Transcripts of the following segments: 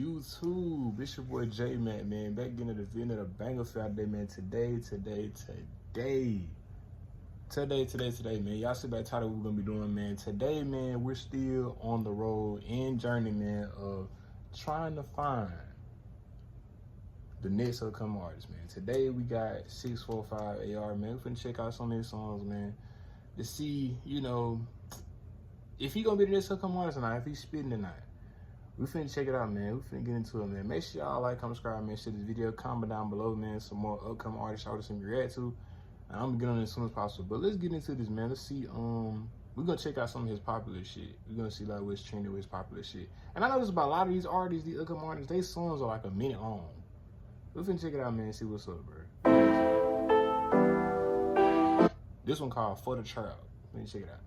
YouTube, it's your boy J Mac, man. Back getting the video, the banger for out there, man. Today, man. Y'all see that title we're gonna be doing, man. Today, man, we're still on the road and journey, man, of trying to find the next upcoming artist, man. Today we got 645 AR, man. We finna check out some of his songs, man, to see, you know, if he gonna be the next upcoming artist or not, if he's spitting or not. We finna check it out, man. We finna get into it, man. Make sure y'all like, comment, subscribe, man. Share this video, comment down below, man. Some more upcoming artists y'all want to react to. And I'm gonna get on it as soon as possible. But let's get into this, man. Let's see. We're gonna check out some of his popular shit. We're gonna see like what's trending with his popular shit. And I know this about a lot of these artists, these upcoming artists. Their songs are like a minute long. We're finna check it out, man. And see what's up, bro. This one called For the Trap. Let me check it out.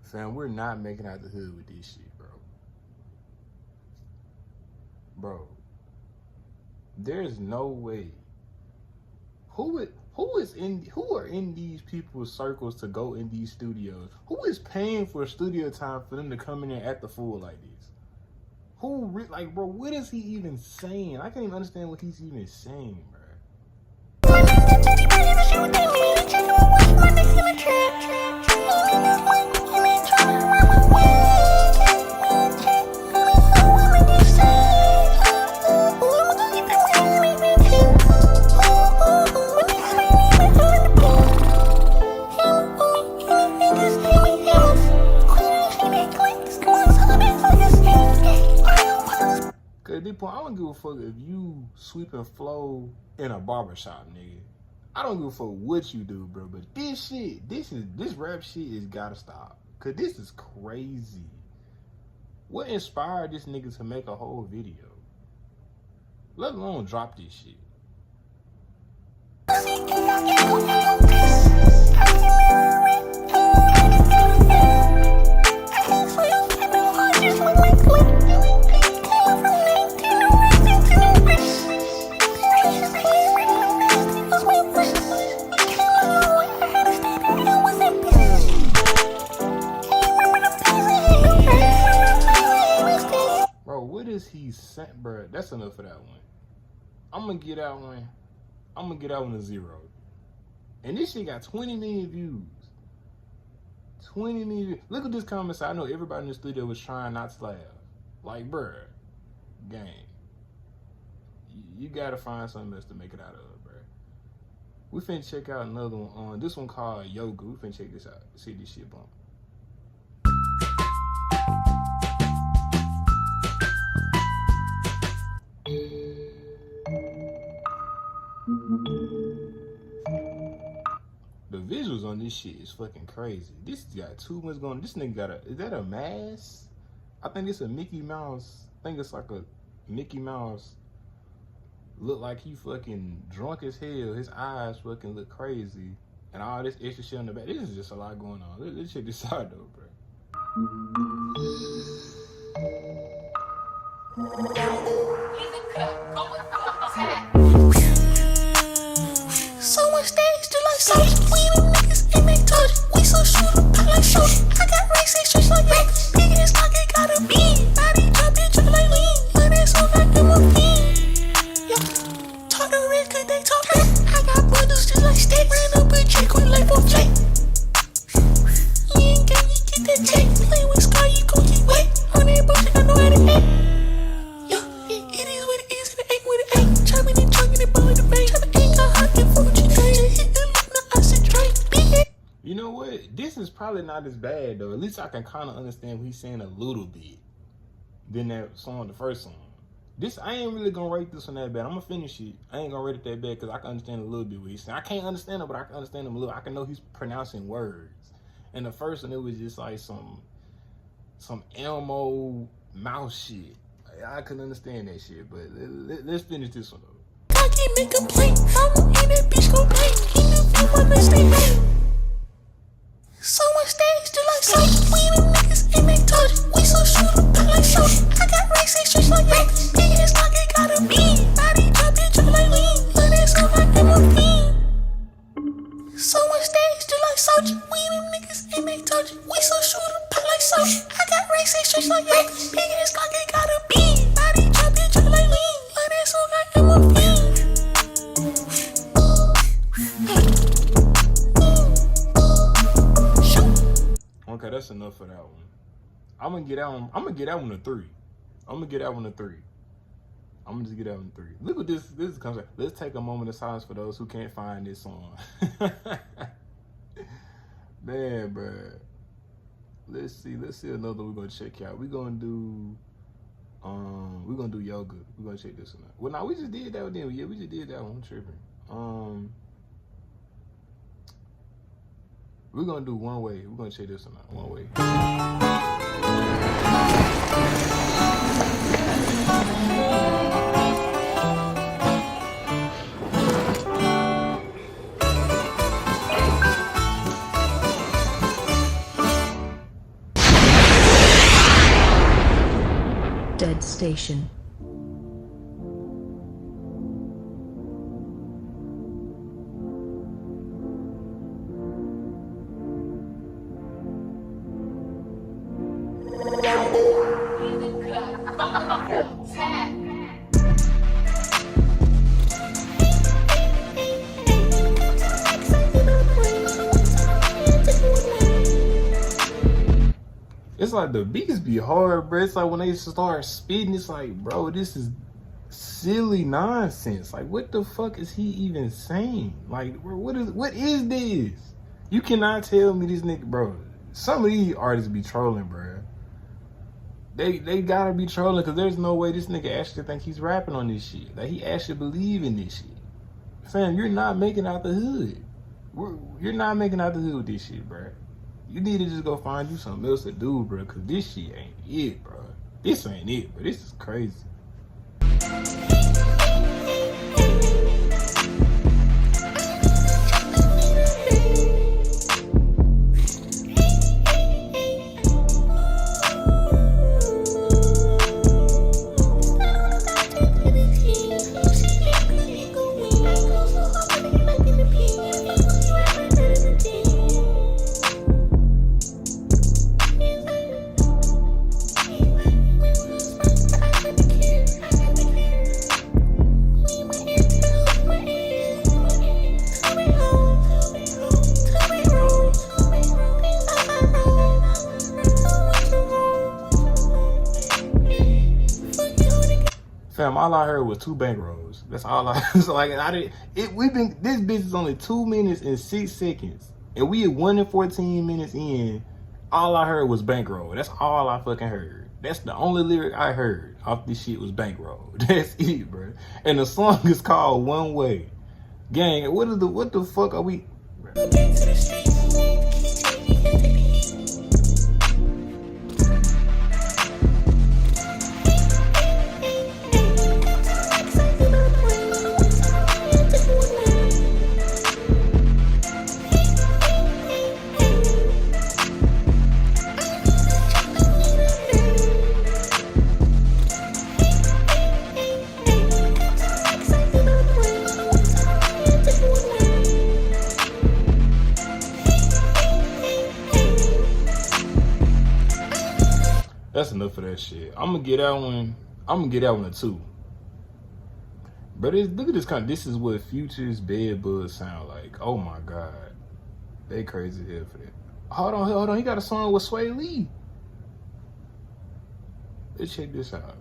Fam, we're not making out the hood with this shit, bro. Bro, there's no way. Who are in these people's circles to go in these studios? Who is paying for studio time for them to come in there at the full like this? Like, bro, what is he even saying? I can't even understand what he's even saying, bro. I don't give a fuck if you sweep and flow in a barbershop, nigga. I don't give a fuck what you do, bro. But this shit, this rap shit is gotta stop. Cause this is crazy. What inspired this nigga to make a whole video? Let alone drop this shit. He sent, bro. That's enough for that one. I'm gonna get that one a 0. And this shit got 20 million views. 20 million views. Look at this comment. So I know everybody in the studio was trying not to laugh. Like, bro, gang, you gotta find something else to make it out of, bro. We finna check out another one. This one called Yoga. We finna check this out. See this shit bump. The visuals on this shit is fucking crazy. This got too much going on. This nigga got is that a mask? I think it's a Mickey Mouse. I think it's like a Mickey Mouse. Look like he fucking drunk as hell. His eyes fucking look crazy. And all this extra shit on the back. This is just a lot going on. Let's check this out though, bro. So much stage to like sauce. We them niggas and they touch. We so shooter, I like shooter. I got racing streets like Rex. Big ass like it got a beat. Body drop it just like lean. But it's so like them a fiend. Yeah, talk to red cause they talk red. I got brothers just like steak. Ran up a check with life on flake. You ain't got you get that check. Play with Sky, you gon' get wet. On that bullshit, I know how to act. Yeah, it is what it is, and it ain't what it ain't. Chopping and chugging and blowing the bank. You know what? This is probably not as bad though. At least I can kind of understand what he's saying a little bit than that song, the first song. This, I ain't really gonna rate this one that bad. I'm gonna finish it. I ain't gonna rate it that bad because I can understand a little bit what he's saying. I can't understand him, but I can understand him a little. I can know he's pronouncing words. And the first one, it was just like some Elmo mouse shit. I couldn't understand that shit, but let's finish this one though. I can't make a play. I'm in that bitch. torture. We them niggas and they torture. We so shooter, pop like soda. I got race and stretch like Yoga. Big ass like it got a beat. Body drop like lean. Like that song I am a fiend. Okay, that's enough for that one. I'm gonna get that one. I'm gonna get that one a 3. I'm gonna get that one a 3. I'm gonna just get that one a 3. Look at this. This comes. Let's take a moment of silence for those who can't find this song. Man, bro. Let's see another we're gonna check out. We're gonna do yoga. We're gonna check this one out. Well, no, we just did that one. Yeah, we just did that one. I'm tripping. We're gonna do One Way. We're gonna check this one out. One Way. Dead Station. It's like the beats be hard, bro. It's like when they start spitting, it's like, bro, this is silly nonsense. Like, what the fuck is he even saying? Like, bro, what is this? You cannot tell me this nigga, bro. Some of these artists be trolling, bro. They gotta be trolling because there's no way this nigga actually think he's rapping on this shit. Like, he actually believe in this shit. Fam, you're not making out the hood. You're not making out the hood with this shit, bro. You need to just go find you something else to do, bro, because this shit ain't it, bro. This ain't it, bro. This is crazy. Fam, all I heard was 2 bankrolls. That's all I was like. This bitch is only 2 minutes and 6 seconds, and we at 1 and 14 minutes in. All I heard was bankroll. That's all I fucking heard. That's the only lyric I heard off this shit was bankroll. That's it, bro. And the song is called One Way. Gang, what the fuck are we? That's enough of that shit. I'm gonna get that one a 2. But look at this this is what Future's Bed Bugs sound like. Oh my god. They crazy here for that. Hold on. He got a song with Sway Lee. Let's check this out.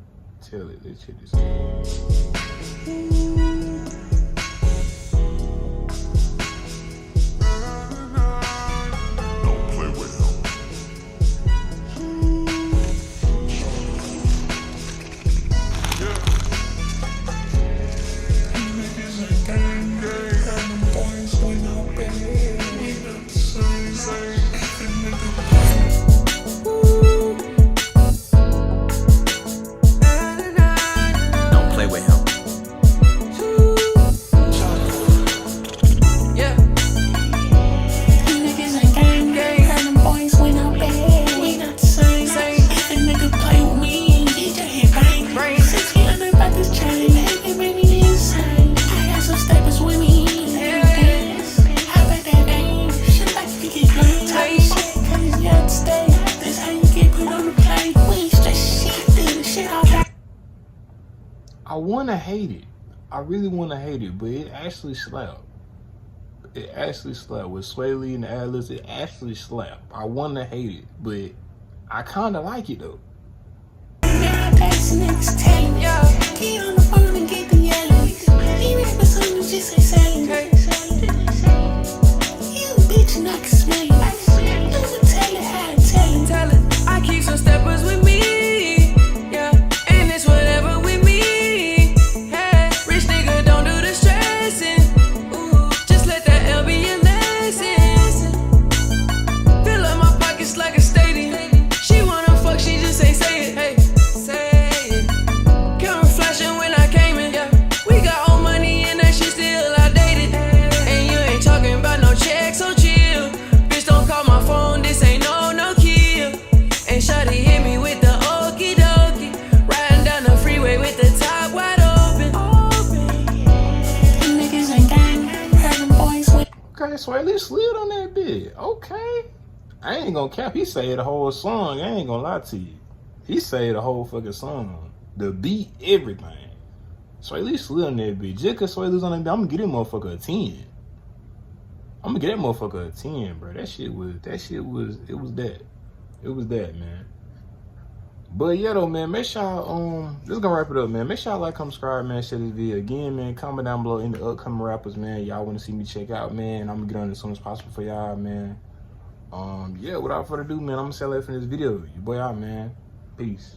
Let's check this out. wanna hate it. I really wanna hate it, but it actually slapped. It actually slapped with Sway Lee and the ad-libs. It actually slapped. I wanna hate it, but I kinda like it though. Now that's niggas telling me. Get on the phone and get the yellow. These rappers on the just say selling. You a bitch and I can smell you. I'ma tell it how to tell it. I keep some steppers with me, yeah, and it's whatever with me. Hey, rich nigga don't do the stressing. Ooh, just let that L be your lesson. Fill up my pockets like a stadium. She wanna fuck, she just ain't say it. Hey, say it. Camera flashing when I came in. Yeah, we got old money and that shit still outdated. And you ain't talking about no checks, so chill. Bitch, don't call my phone. This ain't no kill. And shawty hit me with the okie dokie. Riding down the freeway with the top wide open. Them niggas ain't gang. Heard them boys with. Okay, Sway Lee slid on that bit. Okay. I ain't gonna cap. He say the whole song. I ain't gonna lie to you. He say the whole fucking song. The beat, everything. Sway Lee slid on that bit. Just cause Sway Lee's on that bit, I'm gonna give that motherfucker a 10. I'm gonna give that motherfucker a 10, bro. It was that, man. But yeah though, man, make sure y'all, this is gonna wrap it up, man. Make sure y'all like, comment, subscribe, man, share this video. Again, man, comment down below any upcoming rappers, man, y'all wanna see me check out, man. I'm gonna get on it as soon as possible for y'all, man. Yeah, without further ado, man, I'm gonna say that for this video. Your boy out, man. Peace.